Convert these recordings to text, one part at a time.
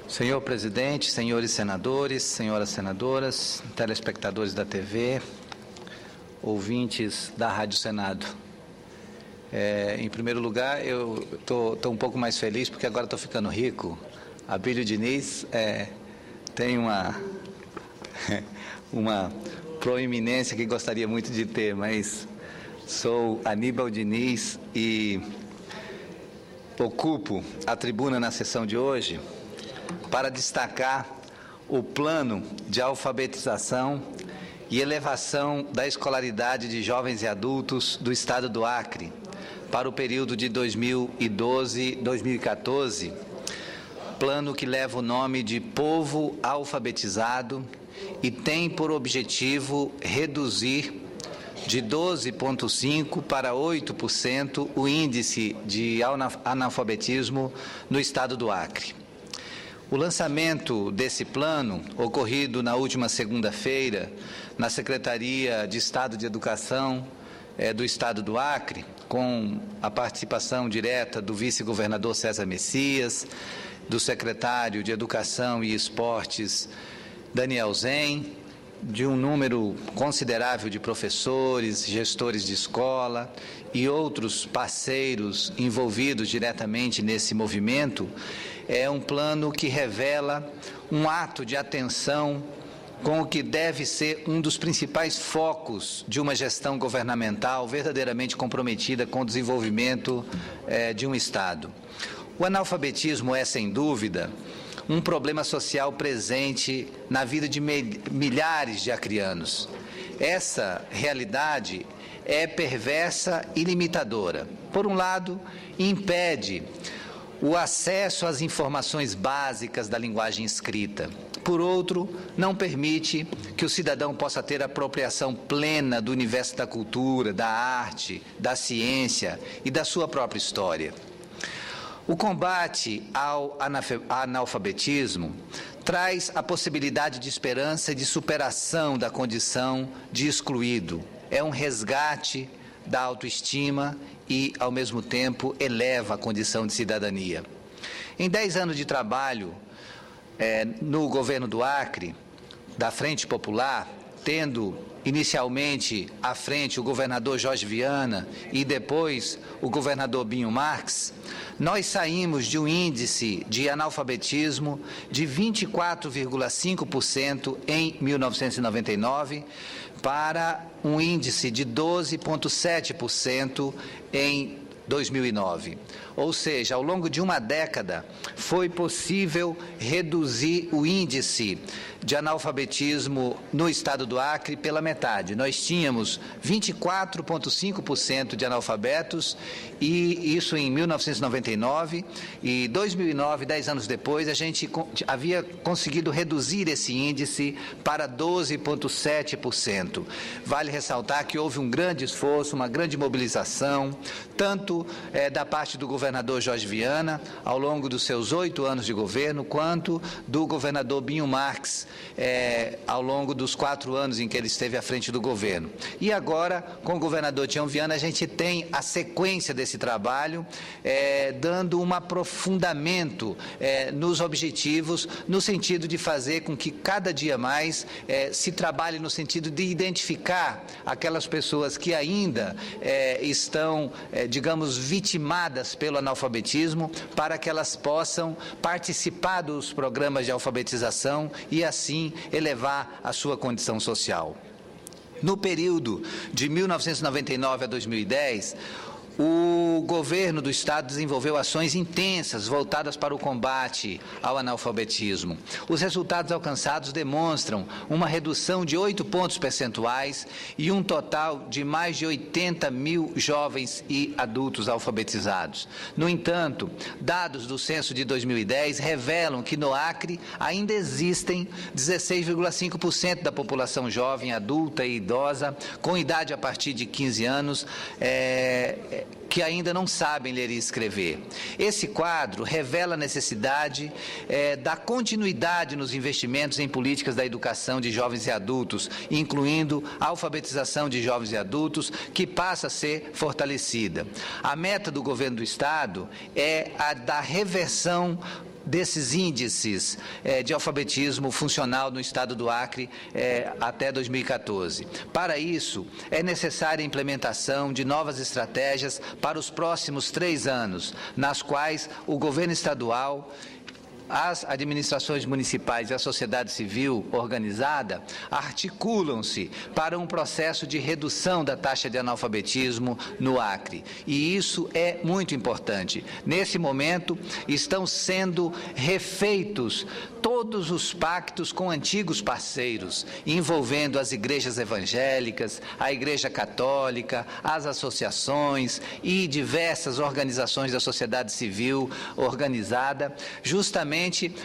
Senhor presidente, senhores senadores, senhoras senadoras, telespectadores da TV, ouvintes da Rádio Senado. Em primeiro lugar, eu estou um pouco mais feliz porque agora estou ficando rico. Abílio Diniz tem uma proeminência que gostaria muito de ter, mas sou Aníbal Diniz e ocupo a tribuna na sessão de hoje para destacar o plano de alfabetização e elevação da escolaridade de jovens e adultos do Estado do Acre para o período de 2012-2014, plano que leva o nome de Povo Alfabetizado e tem por objetivo reduzir de 12,5% para 8% o índice de analfabetismo no Estado do Acre. O lançamento desse plano, ocorrido na última segunda-feira, na Secretaria de Estado de Educação do Estado do Acre, com a participação direta do vice-governador César Messias, do secretário de Educação e Esportes, Daniel Zen, de um número considerável de professores, gestores de escola e outros parceiros envolvidos diretamente nesse movimento. É um plano que revela um ato de atenção com o que deve ser um dos principais focos de uma gestão governamental verdadeiramente comprometida com o desenvolvimento de um Estado. O analfabetismo é, sem dúvida, um problema social presente na vida de milhares de acreanos. Essa realidade é perversa e limitadora. Por um lado, impede o acesso às informações básicas da linguagem escrita. Por outro, não permite que o cidadão possa ter apropriação plena do universo da cultura, da arte, da ciência e da sua própria história. O combate ao analfabetismo traz a possibilidade de esperança e de superação da condição de excluído. É um resgate da autoestima e, ao mesmo tempo, eleva a condição de cidadania. Em 10 anos de trabalho no governo do Acre, da Frente Popular, tendo inicialmente à frente o governador Jorge Viana e depois o governador Binho Marques, nós saímos de um índice de analfabetismo de 24,5% em 1999 para um índice de 12,7% em 2009. Ou seja, ao longo de uma década, foi possível reduzir o índice de analfabetismo no Estado do Acre pela metade. Nós tínhamos 24,5% de analfabetos, e isso em 1999, e 2009, 10 anos depois, a gente havia conseguido reduzir esse índice para 12,7%. Vale ressaltar que houve um grande esforço, uma grande mobilização, tanto da parte do governador Jorge Viana, ao longo dos seus 8 anos de governo, quanto do governador Binho Marques, ao longo dos 4 anos em que ele esteve à frente do governo. E agora, com o governador Tião Viana, a gente tem a sequência desse trabalho, dando um aprofundamento nos objetivos, no sentido de fazer com que cada dia mais se trabalhe no sentido de identificar aquelas pessoas que ainda estão, digamos, vitimadas pelo analfabetismo, para que elas possam participar dos programas de alfabetização e, assim, elevar a sua condição social. No período de 1999 a 2010, o governo do Estado desenvolveu ações intensas voltadas para o combate ao analfabetismo. Os resultados alcançados demonstram uma redução de 8 pontos percentuais e um total de mais de 80 mil jovens e adultos alfabetizados. No entanto, dados do censo de 2010 revelam que no Acre ainda existem 16,5% da população jovem, adulta e idosa com idade a partir de 15 anos que ainda não sabem ler e escrever. Esse quadro revela a necessidade da continuidade nos investimentos em políticas da educação de jovens e adultos, incluindo a alfabetização de jovens e adultos, que passa a ser fortalecida. A meta do governo do Estado é a da reversão desses índices de alfabetismo funcional no estado do Acre até 2014. Para isso, é necessária a implementação de novas estratégias para os próximos 3 anos, nas quais o governo estadual, as administrações municipais e a sociedade civil organizada articulam-se para um processo de redução da taxa de analfabetismo no Acre. E isso é muito importante. Nesse momento, estão sendo refeitos todos os pactos com antigos parceiros, envolvendo as igrejas evangélicas, a Igreja Católica, as associações e diversas organizações da sociedade civil organizada, justamente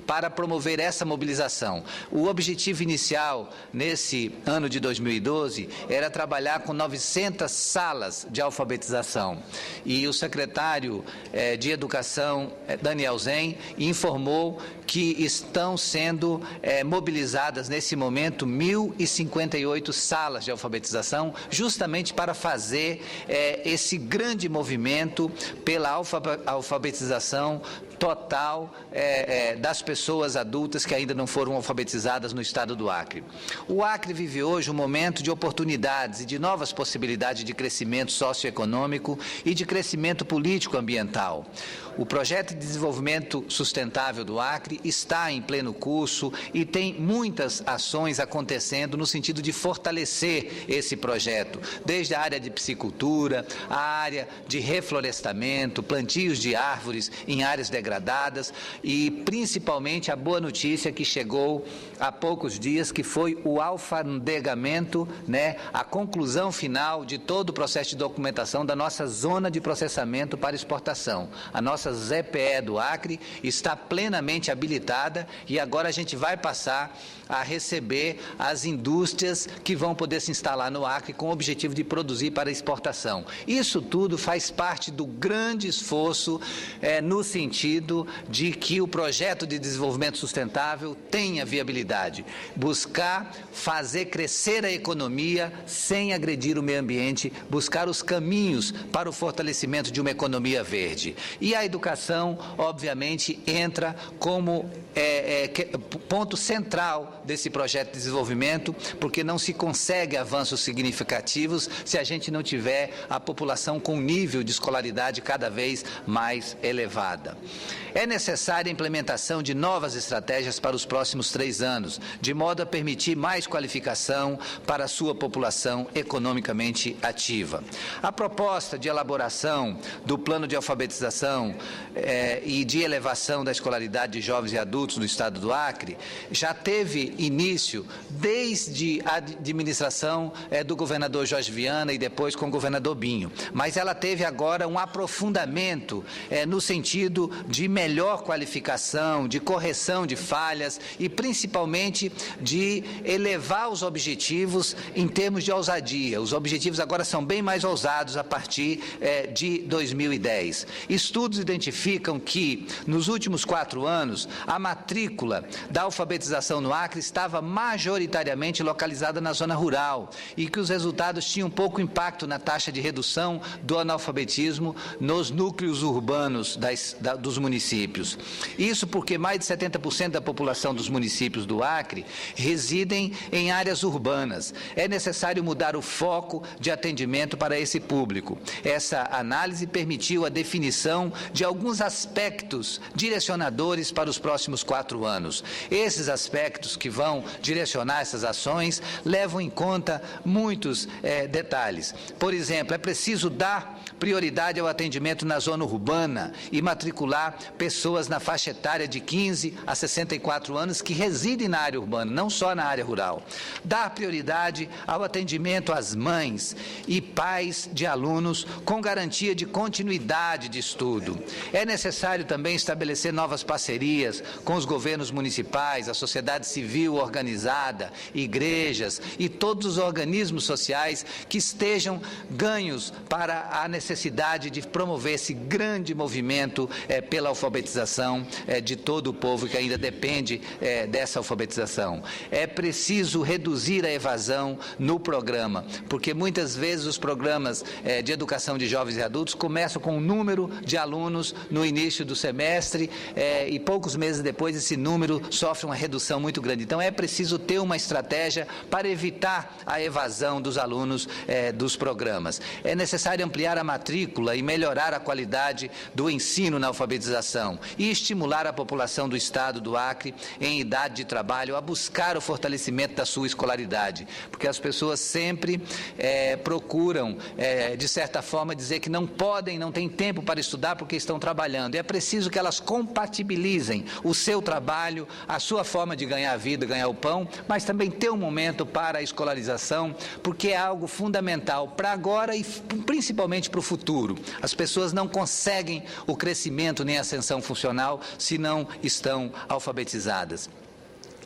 para promover essa mobilização. O objetivo inicial, nesse ano de 2012, era trabalhar com 900 salas de alfabetização. E o secretário de Educação, Daniel Zen, informou que estão sendo mobilizadas, nesse momento, 1.058 salas de alfabetização, justamente para fazer esse grande movimento pela alfabetização total das pessoas adultas que ainda não foram alfabetizadas no estado do Acre. O Acre vive hoje um momento de oportunidades e de novas possibilidades de crescimento socioeconômico e de crescimento político-ambiental. O projeto de desenvolvimento sustentável do Acre está em pleno curso e tem muitas ações acontecendo no sentido de fortalecer esse projeto, desde a área de piscicultura, a área de reflorestamento, plantios de árvores em áreas degradadas e principalmente a boa notícia que chegou há poucos dias, que foi o alfandegamento, a conclusão final de todo o processo de documentação da nossa zona de processamento para exportação. A nossa ZPE do Acre está plenamente habilitada e agora a gente vai passar a receber as indústrias que vão poder se instalar no Acre com o objetivo de produzir para exportação. Isso tudo faz parte do grande esforço no sentido de que o projeto de desenvolvimento sustentável tenha viabilidade. Buscar fazer crescer a economia sem agredir o meio ambiente, buscar os caminhos para o fortalecimento de uma economia verde. E a educação, obviamente, entra como ponto central desse projeto de desenvolvimento, porque não se consegue avanços significativos se a gente não tiver a população com nível de escolaridade cada vez mais elevada. É necessária a implementação de novas estratégias para os próximos 3 anos, de modo a permitir mais qualificação para a sua população economicamente ativa. A proposta de elaboração do plano de alfabetização e de elevação da escolaridade de jovens e adultos no estado do Acre já teve início desde a administração do governador Jorge Viana e depois com o governador Binho, mas ela teve agora um aprofundamento no sentido de melhor qualificação, de correção de falhas e principalmente de elevar os objetivos em termos de ousadia. Os objetivos agora são bem mais ousados a partir de 2010. Estudos identificam que nos últimos 4 anos a matrícula da alfabetização no Acre estava majoritariamente localizada na zona rural e que os resultados tinham pouco impacto na taxa de redução do analfabetismo nos núcleos urbanos dos municípios. Isso porque mais de 70% da população dos municípios do Acre residem em áreas urbanas. É necessário mudar o foco de atendimento para esse público. Essa análise permitiu a definição de alguns aspectos direcionadores para os próximos 4 anos. Esses aspectos que vão direcionar essas ações levam em conta muitos detalhes. Por exemplo, é preciso dar prioridade ao atendimento na zona urbana e matricular pessoas na faixa etária de 15 a 64 anos que residem na área urbana, não só na área rural. Dar prioridade ao atendimento às mães e pais de alunos com garantia de continuidade de estudo. É necessário também estabelecer novas parcerias com os governos municipais, a sociedade civil organizada, igrejas e todos os organismos sociais que estejam ganhos para a necessidade de promover esse grande movimento pela alfabetização de todo o povo que ainda depende dessa alfabetização. É preciso reduzir a evasão no programa, porque muitas vezes os programas de educação de jovens e adultos começam com um número de alunos no início do semestre e poucos meses depois, esse número sofre uma redução muito grande. Então, é preciso ter uma estratégia para evitar a evasão dos alunos dos programas. É necessário ampliar a matrícula e melhorar a qualidade do ensino na alfabetização e estimular a população do Estado do Acre, em idade de trabalho, a buscar o fortalecimento da sua escolaridade, porque as pessoas sempre procuram, de certa forma, dizer que não podem, não têm tempo para estudar porque estão trabalhando. É preciso que elas compatibilizem o seu trabalho, a sua forma de ganhar a vida, ganhar o pão, mas também ter um momento para a escolarização, porque é algo fundamental para agora e principalmente para o futuro. As pessoas não conseguem o crescimento nem a ascensão funcional se não estão alfabetizadas.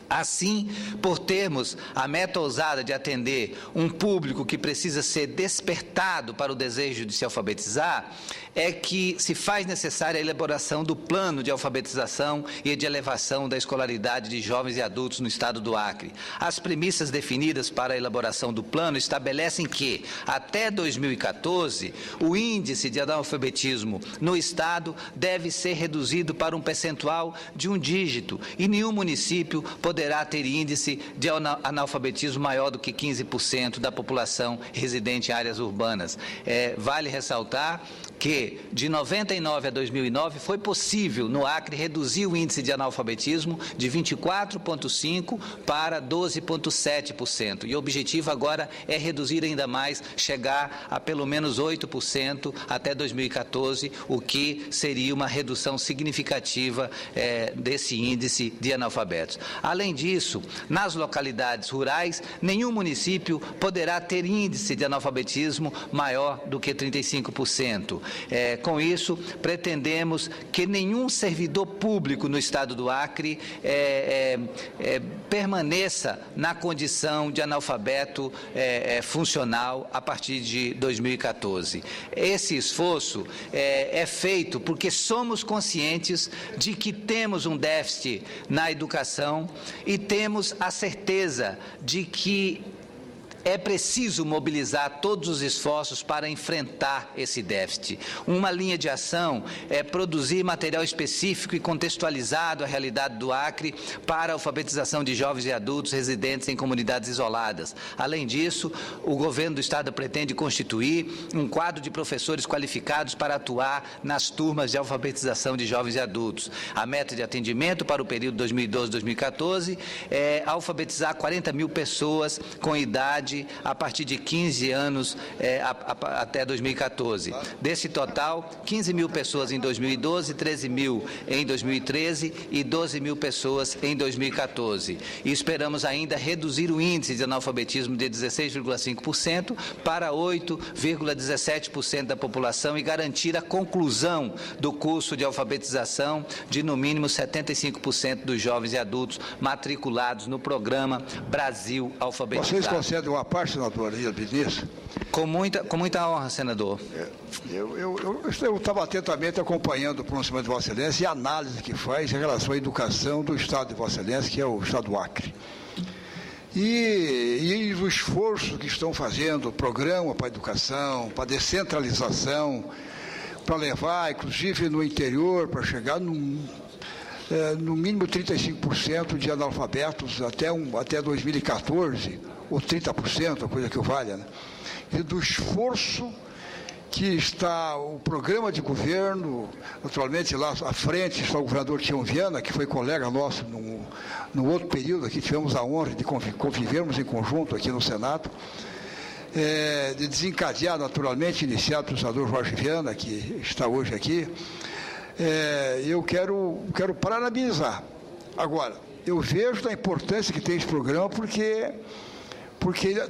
Assim, por termos a meta ousada de atender um público que precisa ser despertado para o desejo de se alfabetizar, é que se faz necessária a elaboração do plano de alfabetização e de elevação da escolaridade de jovens e adultos no Estado do Acre. As premissas definidas para a elaboração do plano estabelecem que, até 2014, o índice de analfabetismo no Estado deve ser reduzido para um percentual de 1 dígito e nenhum município poderá ter índice de analfabetismo maior do que 15% da população residente em áreas urbanas. Vale ressaltar que, de 99 a 2009, foi possível, no Acre, reduzir o índice de analfabetismo de 24,5% para 12,7%. E o objetivo agora é reduzir ainda mais, chegar a pelo menos 8% até 2014, o que seria uma redução significativa desse índice de analfabetos. Além disso, nas localidades rurais, nenhum município poderá ter índice de analfabetismo maior do que 35%. Com isso, pretendemos que nenhum servidor público no Estado do Acre permaneça na condição de analfabeto funcional a partir de 2014. Esse esforço é feito porque somos conscientes de que temos um déficit na educação e temos a certeza de que é preciso mobilizar todos os esforços para enfrentar esse déficit. Uma linha de ação é produzir material específico e contextualizado à realidade do Acre para a alfabetização de jovens e adultos residentes em comunidades isoladas. Além disso, o governo do Estado pretende constituir um quadro de professores qualificados para atuar nas turmas de alfabetização de jovens e adultos. A meta de atendimento para o período 2012-2014 é alfabetizar 40 mil pessoas com idade a partir de 15 anos até 2014. Desse total, 15 mil pessoas em 2012, 13 mil em 2013 e 12 mil pessoas em 2014. E esperamos ainda reduzir o índice de analfabetismo de 16,5% para 8,17% da população e garantir a conclusão do curso de alfabetização de, no mínimo, 75% dos jovens e adultos matriculados no programa Brasil Alfabetizado. Vocês concedem uma parte, senador Vinícius? Com muita honra, senador. Eu estava atentamente acompanhando o pronunciamento de Vossa Excelência e a análise que faz em relação à educação do Estado de Vossa Excelência, que é o Estado do Acre. E o esforço que estão fazendo, o programa para a educação, para a descentralização, para levar, inclusive no interior, para chegar no mínimo 35% de analfabetos até 2014, ou 30%, a coisa que o valha, né? E do esforço que está o programa de governo, naturalmente lá à frente está o governador Tião Viana, que foi colega nosso no outro período, aqui tivemos a honra de convivermos em conjunto aqui no Senado, de desencadear naturalmente, iniciado pelo senador Jorge Viana, que está hoje aqui. Eu quero parabenizar. Agora, eu vejo da importância que tem esse programa porque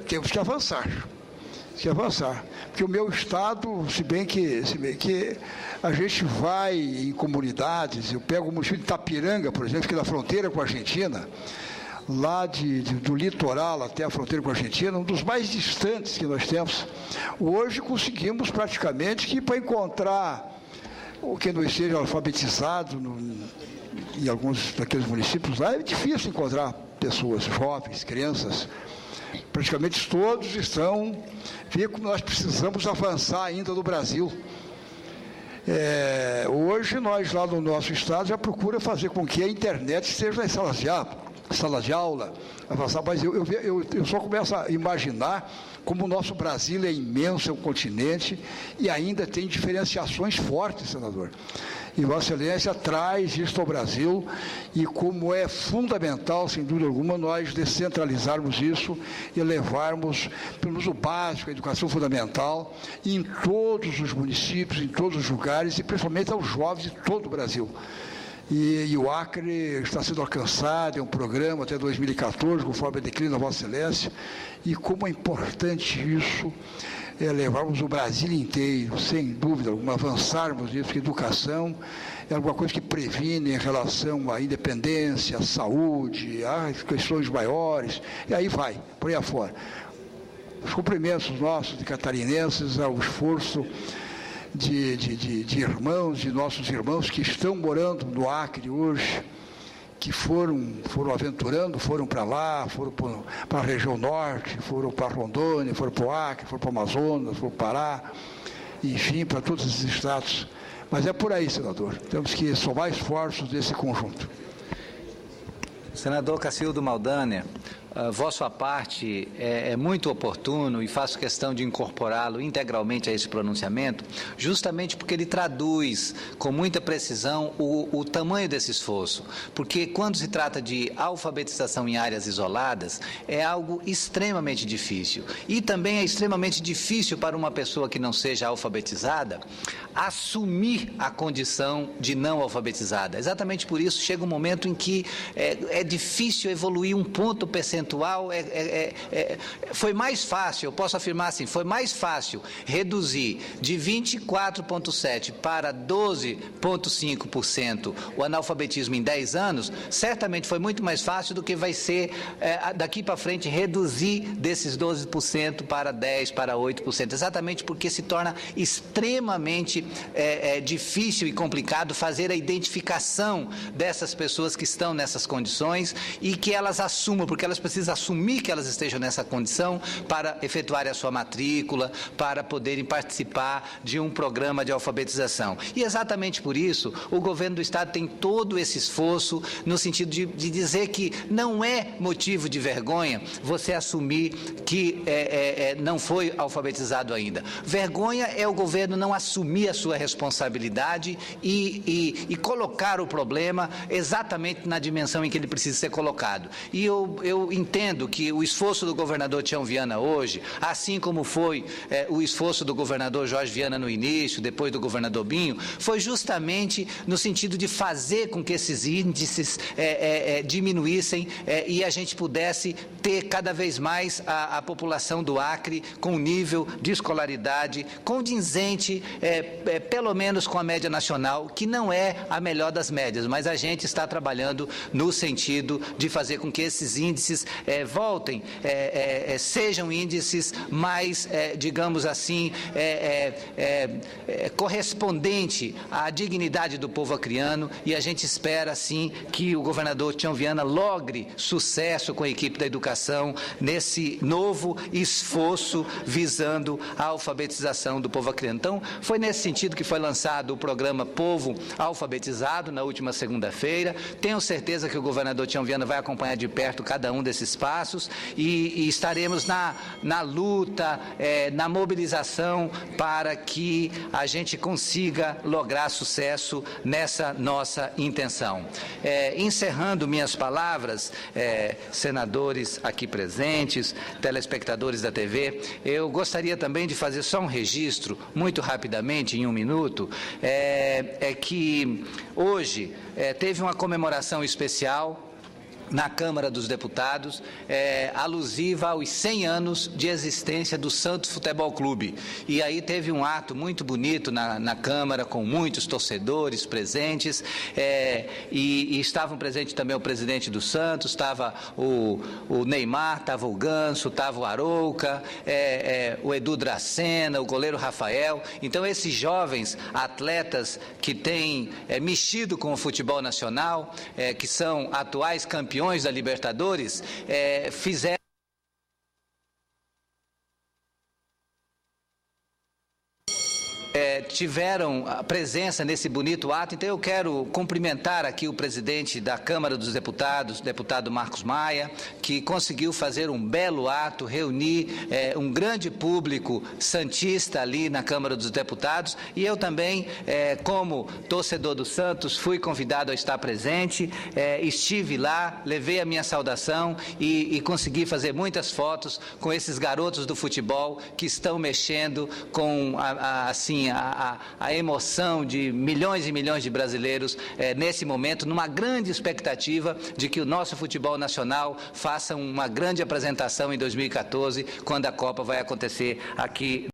temos que avançar. Porque o meu estado, se bem que a gente vai em comunidades, eu pego o município de Itapiranga, por exemplo, que é na fronteira com a Argentina, lá do litoral até a fronteira com a Argentina, um dos mais distantes que nós temos. Hoje conseguimos praticamente que para encontrar quem não esteja alfabetizado em alguns daqueles municípios lá, é difícil encontrar pessoas, jovens, crianças. Praticamente todos estão... Vê como nós precisamos avançar ainda no Brasil. Hoje, nós lá no nosso estado já procura fazer com que a internet esteja nas salas de aula, avançar, mas eu só começo a imaginar como o nosso Brasil é imenso, é um continente, e ainda tem diferenciações fortes, senador. E Vossa Excelência traz isso ao Brasil, e como é fundamental, sem dúvida alguma, nós descentralizarmos isso e levarmos, pelo menos o básico, a educação fundamental, em todos os municípios, em todos os lugares, e principalmente aos jovens de todo o Brasil. E o Acre está sendo alcançado, é um programa até 2014, conforme declina Vossa Excelência, e como é importante isso, levarmos o Brasil inteiro, sem dúvida alguma, avançarmos nisso, que educação é alguma coisa que previne em relação à independência, à saúde, às questões maiores, e aí vai, por aí afora. Os cumprimentos nossos de catarinenses ao esforço de irmãos, de nossos irmãos que estão morando no Acre hoje, que foram aventurando, foram para lá, foram para a região norte, foram para Rondônia, foram para o Acre, foram para o Amazonas, foram para o Pará, enfim, para todos esses estados. Mas é por aí, senador. Temos que somar esforços desse conjunto. Senador Cacildo Maldaner, vosso à parte é muito oportuno e faço questão de incorporá-lo integralmente a esse pronunciamento, justamente porque ele traduz com muita precisão o tamanho desse esforço. Porque quando se trata de alfabetização em áreas isoladas, é algo extremamente difícil. E também é extremamente difícil para uma pessoa que não seja alfabetizada assumir a condição de não alfabetizada. Exatamente por isso chega um momento em que é difícil evoluir um ponto percentual. Foi mais fácil, eu posso afirmar assim, foi mais fácil reduzir de 24,7% para 12,5% o analfabetismo em 10 anos, certamente foi muito mais fácil do que vai ser daqui para frente reduzir desses 12% para 10%, para 8%, exatamente porque se torna extremamente difícil e complicado fazer a identificação dessas pessoas que estão nessas condições e que elas assumam, porque elas precisam assumir que elas estejam nessa condição para efetuarem a sua matrícula, para poderem participar de um programa de alfabetização. E exatamente por isso, o governo do Estado tem todo esse esforço no sentido de dizer que não é motivo de vergonha você assumir que não foi alfabetizado ainda. Vergonha é o governo não assumir a sua responsabilidade e colocar o problema exatamente na dimensão em que ele precisa ser colocado. E eu entendo que o esforço do governador Tião Viana hoje, assim como foi o esforço do governador Jorge Viana no início, depois do governador Binho, foi justamente no sentido de fazer com que esses índices diminuíssem e a gente pudesse ter cada vez mais a população do Acre com um nível de escolaridade condizente, pelo menos com a média nacional, que não é a melhor das médias, mas a gente está trabalhando no sentido de fazer com que esses índices voltem, sejam índices mais, digamos assim, correspondente à dignidade do povo acreano, e a gente espera, assim, que o governador Tião Viana logre sucesso com a equipe da educação nesse novo esforço visando a alfabetização do povo acreano. Então, foi nesse sentido que foi lançado o programa Povo Alfabetizado na última segunda-feira. Tenho certeza que o governador Tião Viana vai acompanhar de perto cada um desses passos e estaremos na luta, na mobilização para que a gente consiga lograr sucesso nessa nossa intenção. Encerrando minhas palavras, senadores aqui presentes, telespectadores da TV, eu gostaria também de fazer só um registro, muito rapidamente, em um minuto, que hoje teve uma comemoração especial na Câmara dos Deputados, alusiva aos 100 anos de existência do Santos Futebol Clube. E aí teve um ato muito bonito na Câmara, com muitos torcedores presentes, e estavam presentes também o presidente do Santos, estava o Neymar, estava o Ganso, estava o Arouca, o Edu Dracena, o goleiro Rafael. Então, esses jovens atletas que têm mexido com o futebol nacional, que são atuais campeões da Libertadores, fizeram tiveram presença nesse bonito ato. Então eu quero cumprimentar aqui o presidente da Câmara dos Deputados, o deputado Marcos Maia, que conseguiu fazer um belo ato, reunir um grande público santista ali na Câmara dos Deputados, e eu também, como torcedor do Santos, fui convidado a estar presente, estive lá, levei a minha saudação e consegui fazer muitas fotos com esses garotos do futebol que estão mexendo com a emoção de milhões e milhões de brasileiros nesse momento, numa grande expectativa de que o nosso futebol nacional faça uma grande apresentação em 2014, quando a Copa vai acontecer aqui.